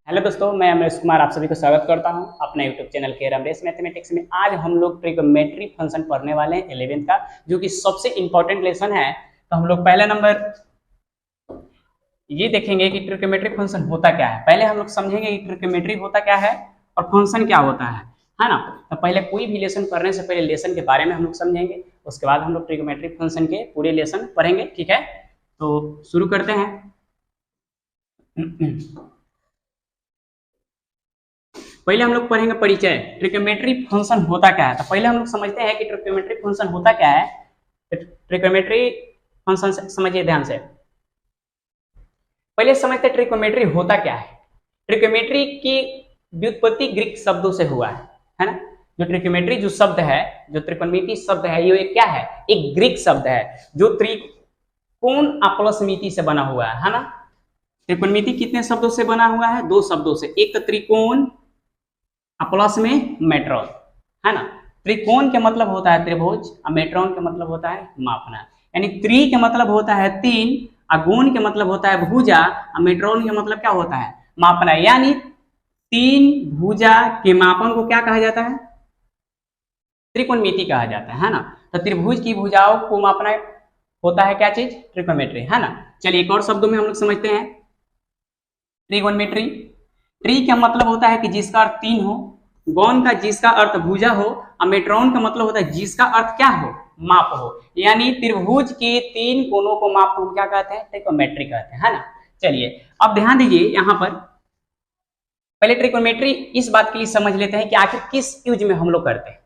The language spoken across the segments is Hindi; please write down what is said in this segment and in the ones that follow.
हेलो दोस्तों, मैं अमरेश कुमार आप सभी को स्वागत करता हूं अपने यूट्यूब चैनल के अमरेश मैथमेटिक्स में। आज हम लोग ट्रिग्नोमेट्री फंक्शन पढ़ने वाले हैं 11th का, जो कि सबसे इंपॉर्टेंट लेसन है। तो हम लोग पहला नंबर ये देखेंगे कि ट्रिग्नोमेट्री फंक्शन होता क्या है। पहले हम लोग समझेंगे कि ट्रिग्नोमेट्री होता क्या है और फंक्शन क्या होता है ना। तो पहले कोई भी लेसन पढ़ने से पहले लेसन के बारे में हम लोग समझेंगे, उसके बाद हम लोग ट्रिग्नोमेट्री फंक्शन के पूरे लेसन पढ़ेंगे। ठीक है, तो शुरू करते हैं। पहले हम लोग पढ़ेंगे परिचय, ट्रिग्नोमेट्री फंक्शन होता क्या है। तो पहले हम लोग समझते हैं कि ट्रिग्नोमेट्री फंक्शन होता क्या है। ट्रिग्नोमेट्री फंक्शन समझिए ध्यान से। पहले समझते हैं ट्रिग्नोमेट्री होता क्या है। ट्रिग्नोमेट्री की व्युत्पत्ति ग्रीक शब्दों से हुआ है ना। जो ट्रिग्नोमेट्री जो शब्द है, जो त्रिकोणमिति शब्द है, ये क्या है, एक ग्रीक शब्द है जो त्रिकोण आपलसमिति से बना हुआ है ना। त्रिकोणमिति कितने शब्दों से बना हुआ है? दो शब्दों से, एक त्रिकोण प्लस में मेट्रोन है ना। त्रिकोण के मतलब होता है त्रिभुज और मेट्रोन के मतलब होता है मापना। यानी त्रि के मतलब होता है तीन, अगुण के मतलब होता है भुजा और मेट्रोन के मतलब क्या होता है, मापना। यानी तीन भुजा के मापन को क्या कहा जाता है? त्रिकोणमिति कहा जाता है ना। तो त्रिभुज की भुजाओं को मापना होता है क्या चीज? ट्रिग्नोमेट्री है ना। चलिए एक और शब्दों में हम लोग समझते हैं ट्रिग्नोमेट्री। ट्री का मतलब होता है कि जिसका अर्थ तीन हो, गौन का जिसका अर्थ भुजा हो, और मेट्रोन का मतलब होता है जिसका अर्थ क्या हो, माप हो। यानी त्रिभुज के तीन कोनों को माप को हम क्या कहते हैं? ट्रिग्नोमेट्री कहते हैं है ना। चलिए अब ध्यान दीजिए, यहां पर पहले ट्रिग्नोमेट्री इस बात के लिए समझ लेते हैं कि आखिर किस यूज में हम लोग करते हैं।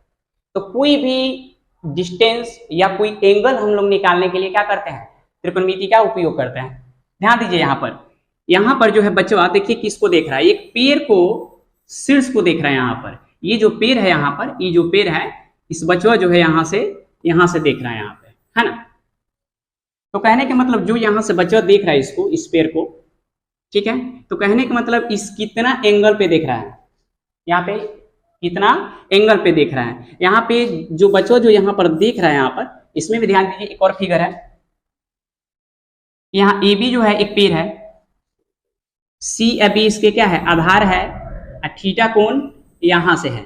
तो कोई भी डिस्टेंस या कोई एंगल हम लोग निकालने के लिए क्या करते हैं? त्रिकोणमिति का उपयोग करते हैं। ध्यान दीजिए, यहाँ पर जो है बच्चा देखिए किसको देख रहा है, एक पेड़ को, शीर्ष को देख रहा है। यहाँ पर ये जो पेड़ है, यहाँ पर ये जो पेड़ है, इस बच्चा जो है यहाँ से देख रहा है यहाँ पे है ना। तो कहने के मतलब जो यहाँ से बच्चा देख रहा है इसको, इस पेड़ को, ठीक है, तो कहने का मतलब इस कितना एंगल पे देख रहा है, यहाँ पे कितना एंगल पे देख रहा है। यहाँ पे जो बच्चा जो यहाँ पर देख रहा है, यहाँ पर इसमें भी ध्यान दीजिए, एक और फिगर है। यहाँ ए बी जो है एक पेड़ है, सी अभी इसके क्या है, आधार है, थीटा कोण यहां से है,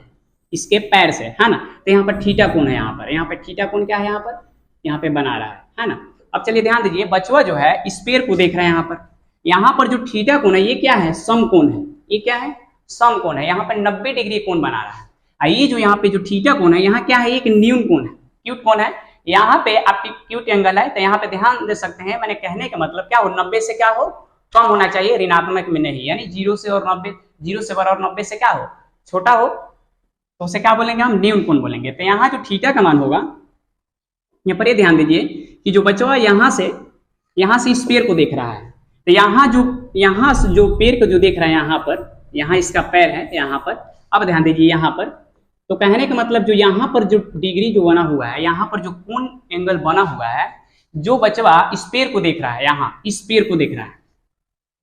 इसके पैर से है ना। तो यहाँ पर थीटा कोण है, यहाँ पे थीटा कोण क्या है, यहाँ पे बना रहा है ना। अब चलिए ध्यान दीजिए, बचवा जो है इस पेड़ को देख रहे हैं। यहाँ पर जो थीटा कोण है ये क्या है, समकोण है। ये क्या है, समकोण है। यहाँ पर 90 डिग्री कोण बना रहा है। ये जो यहाँ पे जो थीटा कोण है, यहाँ क्या है, एक न्यून कोण है, क्यूट कोण है। यहाँ पे आपकी क्यूट एंगल है, तो यहाँ पे ध्यान दे सकते हैं। मैंने कहने का मतलब क्या हो, 90 से क्या हो, कम होना चाहिए, ऋणात्मक में नहीं। यानी 0 से और 90, 0 से बड़ा और 90 से क्या हो, छोटा हो, तो उसे क्या बोलेंगे हम, न्यून कोण बोलेंगे। तो यहाँ जो थीटा का मान होगा, यहाँ पर ये ध्यान दीजिए कि जो बच्चा यहाँ से इस पेड़ को देख रहा है, तो यहाँ से जो पेड़ को जो देख रहा है, यहाँ इसका पैर है यहाँ पर। अब ध्यान दीजिए यहाँ पर, तो कहने का मतलब जो यहाँ पर जो डिग्री जो बना हुआ है, यहाँ पर जो कोण एंगल बना हुआ है, जो बच्चा इस पेड़ को देख रहा है, यहाँ इस पेड़ को देख रहा है,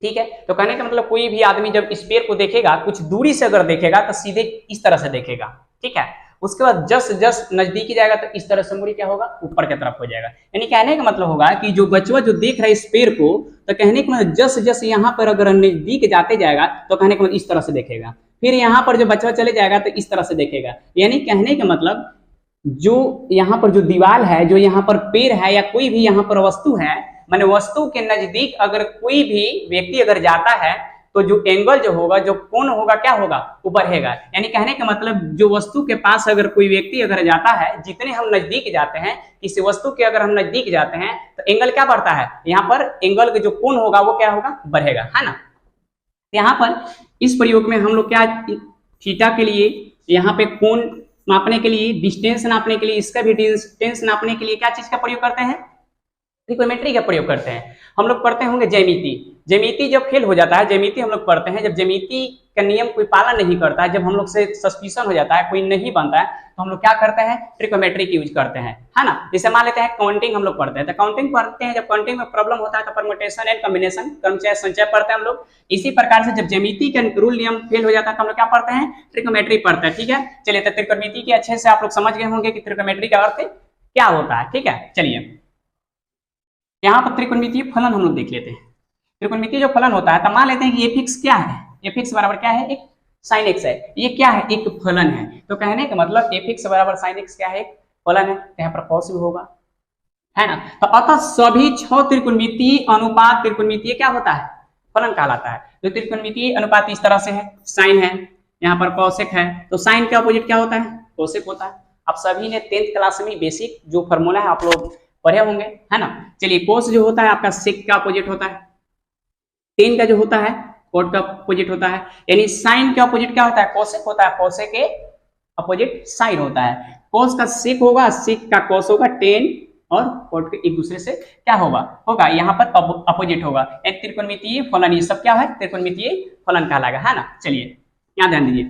ठीक है। तो कहने का मतलब कोई भी आदमी जब इस पेड़ को देखेगा, कुछ दूरी से अगर देखेगा तो सीधे इस तरह से देखेगा, ठीक है। उसके बाद जस नजदीकी जाएगा तो इस तरह से मुड़ी क्या होगा, ऊपर की तरफ हो जाएगा। यानी कहने का मतलब होगा कि जो बच्चा जो देख रहा है इस पेड़ को, तो कहने का मतलब जस यहाँ पर अगर नजदीक जाते जाएगा तो कहने का मतलब इस तरह से देखेगा। फिर यहाँ पर जो बच्चा चले जाएगा तो इस तरह से देखेगा। यानी कहने का मतलब जो यहाँ पर जो दीवार है, जो यहाँ पर पेड़ है, या कोई भी यहाँ पर वस्तु है, माने वस्तु के नजदीक अगर कोई भी व्यक्ति अगर जाता है तो जो एंगल जो होगा, जो कोण होगा, क्या होगा, वो बढ़ेगा। यानी कहने का मतलब जो वस्तु के पास अगर कोई व्यक्ति अगर जाता है, जितने हम नजदीक जाते हैं, किसी वस्तु के अगर हम नजदीक जाते हैं तो एंगल क्या बढ़ता है, यहाँ पर एंगल का जो कोण होगा वो क्या होगा, बढ़ेगा, है ना। यहाँ पर इस प्रयोग में हम लोग क्या, थीटा के लिए, यहाँ पे कोण मापने के लिए, डिस्टेंस नापने के लिए, इसका भी डिस्टेंस नापने के लिए क्या चीज का प्रयोग करते हैं, ट्रिग्नोमेट्री का प्रयोग करते हैं। हम लोग पढ़ते होंगे ज्यामिति जब फेल हो जाता है, ज्यामिति हम लोग पढ़ते हैं, जब ज्यामिति का नियम कोई पालन नहीं करता है, जब हम लोग से सस्पिशन हो जाता है, कोई नहीं बनता है, तो हम लोग क्या करते हैं, ट्रिग्नोमेट्री की यूज करते हैं, है ना। जैसे मान लेते हैं काउंटिंग हम लोग पढ़ते हैं, तो काउंटिंग पढ़ते हैं, जब काउंटिंग में प्रॉब्लम होता है तो परम्यूटेशन एंड कॉम्बिनेशन, क्रमचय संचय पढ़ते हैं हम लोग। इसी प्रकार से जब ज्यामिति का रूल नियम फेल हो जाता है तो हम लोग क्या पढ़ते हैं, ट्रिग्नोमेट्री पढ़ते हैं, ठीक है। चलिए, तो त्रिकोणमिति के अच्छे से आप लोग समझ गए होंगे कि ट्रिग्नोमेट्री का अर्थ क्या होता है, ठीक है। चलिए यहाँ पर त्रिकोणमितीय फलन हम लोग देख लेते हैं। त्रिकोणमितीय जो फलन होता है, तो मान लेते हैं कि f(x) क्या है, एफ एक्स बराबर क्या है, एक साइन एक्स है। ये क्या है, एक फलन है। तो कहने का मतलब एफ एक्स बराबर साइन एक्स क्या है, एक फलन है। तो यहाँ पर कॉस भी होगा, है ना। तो अतः सभी 6 त्रिकोणमितीय अनुपात त्रिकोणमितीय क्या होता है, फलन कहलाता है। तो त्रिकोणमितीय अनुपात इस तरह से है, साइन है, यहाँ पर कॉसेक है। तो साइन के अपोजिट क्या होता है, कोसेक होता है। आप सभी ने 10th क्लास में बेसिक जो फॉर्मूला है आप लोग पढ़े होंगे, है ना। चलिए कोस जो होता है आपका सेक का अपोजिट होता है, टेन का जो होता है कोट का अपोजिट होता है। यानी साइन के अपोजिट क्या होता है, कोसेक होता है। कोसेक के अपोजिट साइन होता है। कोस का सेक होगा, सेक का कोस होगा, टेन और कोट के एक दूसरे से क्या होगा यहाँ पर अपोजिट होगा। त्रिकोणमितीय फलन, ये सब क्या है, त्रिकोणमितीय फलन कहलाएगा, है ना। चलिए यहाँ ध्यान दीजिए,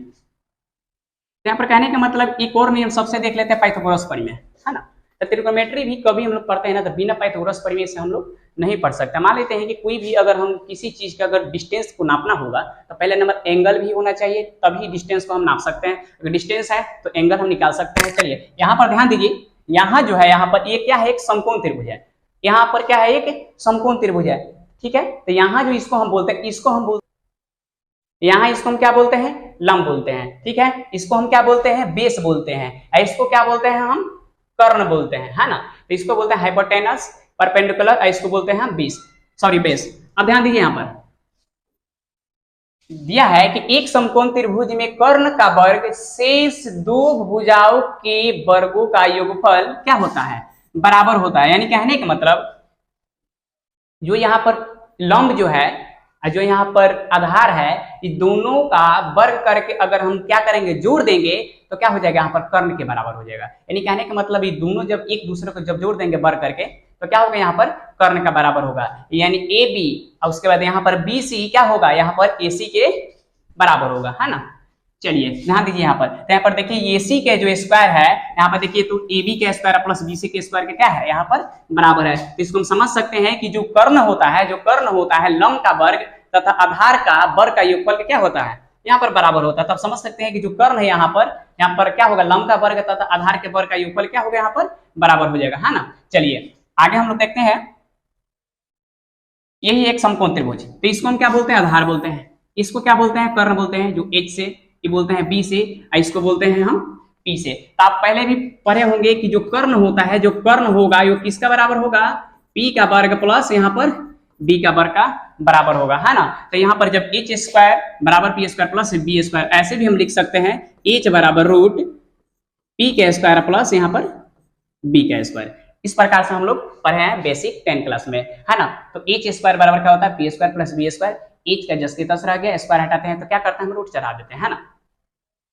यहाँ पर कहने का मतलब एक और नियम सबसे देख लेते हैं, पाइथागोरस प्रमेय, है ना। तो त्रिकोणमेट्री भी कभी हम लोग पढ़ते हैं ना, तो बिना पाइथागोरस प्रमेय से हम लोग नहीं पढ़ सकते। मान लेते हैं कि कोई भी अगर हम किसी चीज का अगर डिस्टेंस को नापना होगा तो पहले नंबर एंगल भी होना चाहिए, तभी डिस्टेंस को हम नाप सकते हैं। अगर डिस्टेंस है तो एंगल हम निकाल सकते हैं। चलिए यहाँ पर ध्यान दीजिए, यहाँ जो है, यहाँ पर ये क्या है, एक समकोण त्रिभुज है। यहाँ पर क्या है, एक समकोण त्रिभुज है, ठीक है। तो यहाँ जो इसको हम बोलते हैं, इसको हम बोलते हैं, यहाँ इसको हम क्या बोलते हैं, लंब बोलते हैं, ठीक है। इसको हम क्या बोलते हैं, बेस बोलते हैं। इसको क्या बोलते हैं हम, कर्ण बोलते हैं, है ना। तो इसको बोलते हैं हाइपोटेनस, परपेंडिकुलर, इसको बोलते हैं हम बेस। अब ध्यान दीजिए, यहाँ पर दिया है कि एक समकोण त्रिभुज में कर्ण का वर्ग शेष दो भुजाओं के वर्गों का योगफल क्या होता है, बराबर होता है। यानी कहने का मतलब जो यहाँ पर लंब जो है, जो यहाँ पर आधार है, ये दोनों का वर्ग करके अगर हम क्या करेंगे, जोड़ देंगे तो क्या हो जाएगा, यहाँ पर कर्ण के बराबर हो जाएगा। यानी कहने का मतलब ये दोनों जब एक दूसरे को जब जोड़ देंगे वर्ग करके तो क्या होगा, यहाँ पर कर्ण का बराबर होगा। यानी ए बी और उसके बाद यहाँ पर बी सी क्या होगा, यहाँ पर ए सी के बराबर होगा, है ना। चलिए ध्यान दीजिए, यहाँ पर तो यहाँ पर देखिए ए सी के जो स्क्वायर है, यहाँ पर देखिए तो ए बी के स्क्वायर प्लस बी सी के स्क्वायर के क्या है, यहाँ पर बराबर है। तो इसको हम समझ सकते हैं कि जो कर्ण होता है लंब का वर्ग तथा आधार का वर्ग का योगफल क्या होता है, यहाँ पर बराबर होता है। तब समझ सकते हैं कि जो कर्ण है यहाँ पर क्या होगा, लंब का वर्ग तथा आधार के वर्ग का योगफल क्या होगा, यहाँ पर बराबर हो जाएगा, है ना। चलिए आगे हम लोग देखते हैं, यही एक समकोण त्रिभुज, तो इसको हम क्या बोलते हैं, आधार बोलते हैं। इसको क्या बोलते हैं, कर्ण बोलते हैं, जो एच से, ये बोलते हैं बी से, इसको बोलते हैं हम पी से। तो आप पहले भी पढ़े होंगे कि जो कर्ण होता है, जो कर्ण होगा वो किसका बराबर होगा, पी का वर्ग प्लस यहाँ पर बी का वर्ग का बराबर होगा, है ना। तो यहाँ पर जब एच स्क्वायर बराबर P square plus B square, ऐसे भी हम लिख सकते हैं एच बराबर रूट पी के स्क्वायर प्लस यहाँ पर बी का स्क्वायर। इस प्रकार से हम लोग पढ़े हैं बेसिक 10 क्लास में, है ना। तो एच स्क्वायर बराबर क्या होता है, P square plus B square. H का जस के तस रह गया, स्क्वायर हटाते हैं तो क्या करते हैं, हम रूट चढ़ा देते हैं, है ना।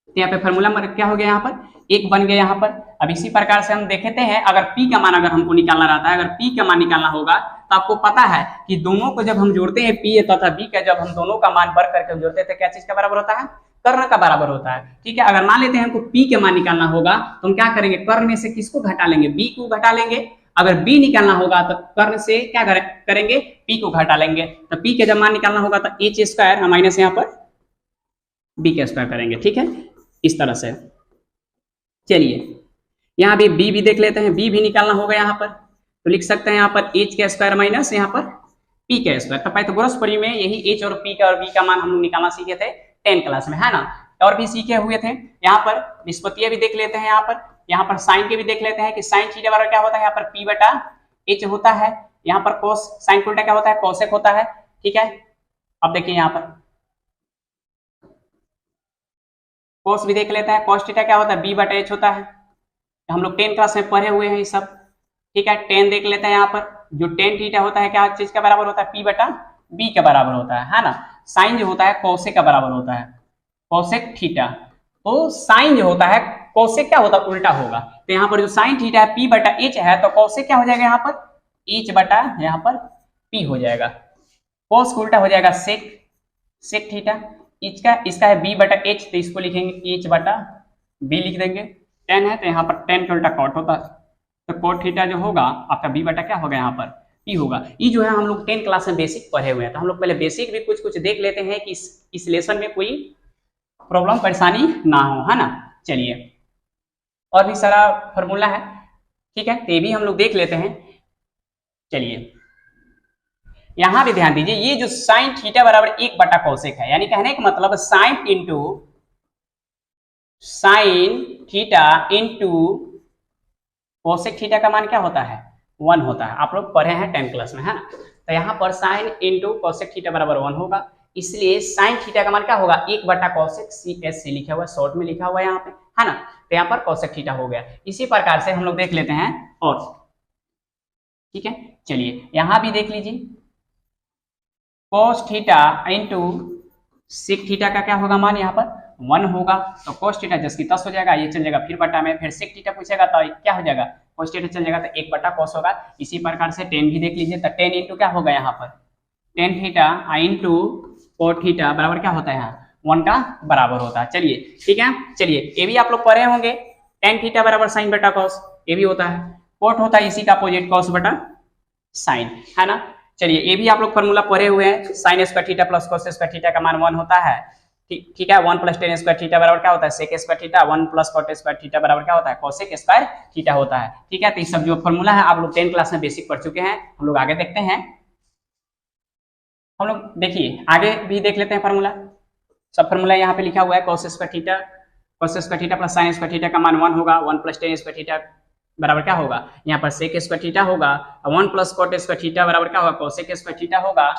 तो यहाँ पे फॉर्मूला क्या हो गया, यहाँ पर एक बन गया यहाँ पर। अब इसी प्रकार से हम देखते हैं, अगर पी का मान अगर हमको निकालना रहता है, अगर पी का मान निकालना होगा तो आपको पता है कि दोनों को जब हम जोड़ते हैं, पी तथा बी का जब हम दोनों का मान वर्ग करके हम जोड़ते हैं, क्या चीज का बराबर होता है, कर्ण का बराबर होता है, ठीक है। अगर मान लेते हैं हमको पी के मान निकालना होगा तो हम क्या करेंगे, कर्ण में से किसको घटा लेंगे, बी को घटा लेंगे। अगर बी निकालना होगा तो कर्ण से क्या करेंगे, पी को घटा लेंगे। तो पी के जब मान निकालना होगा तो एच स्क्वायर माइनस यहाँ पर बी का स्क्वायर करेंगे, ठीक है, इस तरह से। चलिए यहाँ भी बी भी देख लेते हैं, बी भी निकालना होगा यहाँ पर, तो लिख सकते हैं यहाँ पर एच का स्क्वायर माइनस यहाँ पर पी का स्क्वायर। तो पाइथागोरस प्रमेय में यही एच और पी का और बी का मान हम लोग निकालना सीखे थे 10 क्लास में, है ना। और भी सीखे हुए थे। यहाँ पर निष्पत्तियां भी देख लेते हैं, यहाँ पर साइन के भी देख लेते हैं कि साइन थीटा बराबर क्या होता है, यहाँ पर पी बटा एच होता है। यहाँ पर कोस साइन उल्टा क्या होता है, कोसेक होता है, ठीक है। अब देखिए यहाँ पर कोस भी देख लेते हैं, कोस थीटा क्या होता है, बी बटा एच होता है। हम लोग 10 क्लास में पढ़े हुए हैं ये सब, ठीक है। 10 देख लेते हैं, यहाँ पर जो 10 थीटा होता है क्या चीज का बराबर होता है, पी बटा बी के बराबर होता है ना। साइन जो होता है कोसेक का बराबर होता है, कोसेक थीटा। तो साइन जो होता है कोसेक क्या होता है, उल्टा होगा। तो यहाँ पर जो साइन थीटा है पी बटा एच है, तो कोसेक क्या हो जाएगा, यहाँ पर एच बटा यहाँ पर पी हो जाएगा। कोस उल्टा हो जाएगा सेक थीटा। इसका है बी बटा एच, तो इसको लिखेंगे एच बटा बी लिख देंगे। 10 है तो यहाँ पर 10 के उल्टा कॉट होता है, तो कॉट थीटा जो होगा आपका बी बटा क्या होगा, यहाँ पर पी होगा। ये जो है हम लोग 10 क्लास में बेसिक पढ़े हुए हैं, तो हम लोग पहले बेसिक भी कुछ देख लेते हैं कि इस लेसन में कोई प्रॉब्लम परेशानी ना हो, है ना। चलिए और भी सारा फॉर्मूला है, ठीक है, तो ये भी हम लोग देख लेते हैं। चलिए यहां भी ध्यान दीजिए, ये जो साइन थीटा बराबर 1/cosec है, यानी कहने का मतलब sine theta into cosec theta का मान क्या होता है 1 होता है। आप लोग पढ़े हैं 10 क्लास में, है ना। तो यहाँ पर साइन इंटू कोसेक थीटा बराबर 1 होगा, इसलिए साइन थीटा का मान क्या होगा 1/cosec CSC लिखा हुआ है, शॉर्ट में लिखा हुआ है यहाँ पे, है ना। तो यहाँ पर कोसेक थीटा हो गया। इसी प्रकार से हम लोग देख लेते हैं और, ठीक है। चलिए यहाँ भी देख लीजिए, cos theta into sec theta का क्या होगा मान यहाँ पर 1 होगा। तो कोस थीटा जस की तस हो जाएगा, ये चल जाएगा फिर बटा में, फिर सेक थीटा पूछेगा तो क्या हो जाएगा कोस थीटा चल जाएगा तो 1/cos होगा। इसी प्रकार से टेन भी देख लीजिए, तो टेन इंटू क्या होगा यहाँ पर tan theta into cot theta बराबर क्या होता है यहाँ 1 का बराबर होता है। चलिए ठीक है, चलिए ये भी आप लोग पढ़े होंगे, टेन थीटा बराबर साइन बटा कॉस, ये भी होता है। कोट होता है इसी का अपोजिट कॉस बटा साइन, है ना। चलिए ये भी आप लोग फॉर्मूला पढ़े हुए हैं, sine square theta plus cos square theta का मान 1 होता है, ठीक है। 1 प्लस टेन स्क्वायर थीटा बराबर क्या होता है sec square theta, 1 plus cot square theta बराबर क्या होता है कोसेक स्क्वायर थीटा होता है, ठीक है। तो ये सब जो फॉर्मूला है आप लोग 10 क्लास में बेसिक पढ़ चुके हैं। हम लोग आगे देखते हैं, हम लोग देखिए आगे भी देख लेते हैं फार्मूला। सब फार्मूला यहाँ पे लिखा हुआ है, cos square theta plus sine square theta का मान 1 होगा, 1 प्लस टेन स्क्वायर थीटा बराबर क्या होगा यहाँ पर सेक स्क्वायर थीटा होगा, 1 प्लस कॉट स्क्वायर थीटा बराबर क्या होगा कोसेक स्क्वायर थीटा होगा।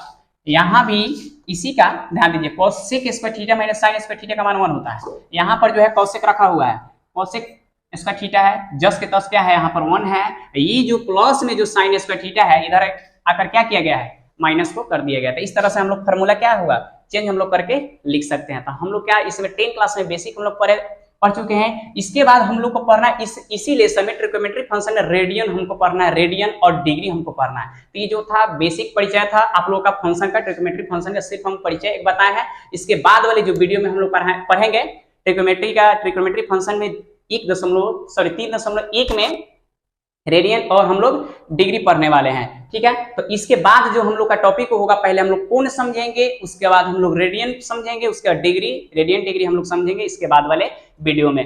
यहाँ भी इसी का ध्यान दीजिए, cosec square theta minus sine square theta का मान 1 होता है। यहाँ पर जो है कोसेक रखा हुआ है, कोसेक स्क्वायर थीटा है, जस के तस क्या है यहाँ पर 1 है। ये जो प्लस में जो साइन स्क्वायर थीटा है इधर आकर क्या किया गया है माइनस को कर दिया गया था। इस तरह से हम लोग फार्मूला क्या होगा चेंज हम लोग करके लिख सकते हैं। तो हम लोग क्या इसमें 10 क्लास में बेसिक हम लोग पढ़ चुके हैं। इसके बाद हम लोग को पढ़ना है इसी लेसन में ट्रिग्नोमेट्री फंक्शन रेडियन हमको पढ़ना है, रेडियन और डिग्री हमको पढ़ना है। तो ये जो था बेसिक परिचय था आप लोगों का फंक्शन का, ट्रिग्नोमेट्री फंक्शन का सिर्फ हम परिचय एक बताए हैं। इसके बाद वाले जो वीडियो में हम लोग पढ़ेंगे ट्रिग्नोमेट्री फंक्शन में 3.1 में रेडियन और हम लोग डिग्री पढ़ने वाले हैं, ठीक है। तो इसके बाद जो हम लोग का टॉपिक होगा, पहले हम लोग कोण समझेंगे, उसके बाद हम लोग रेडियन समझेंगे, उसके बाद डिग्री, रेडियन डिग्री हम लोग समझेंगे इसके बाद वाले वीडियो में।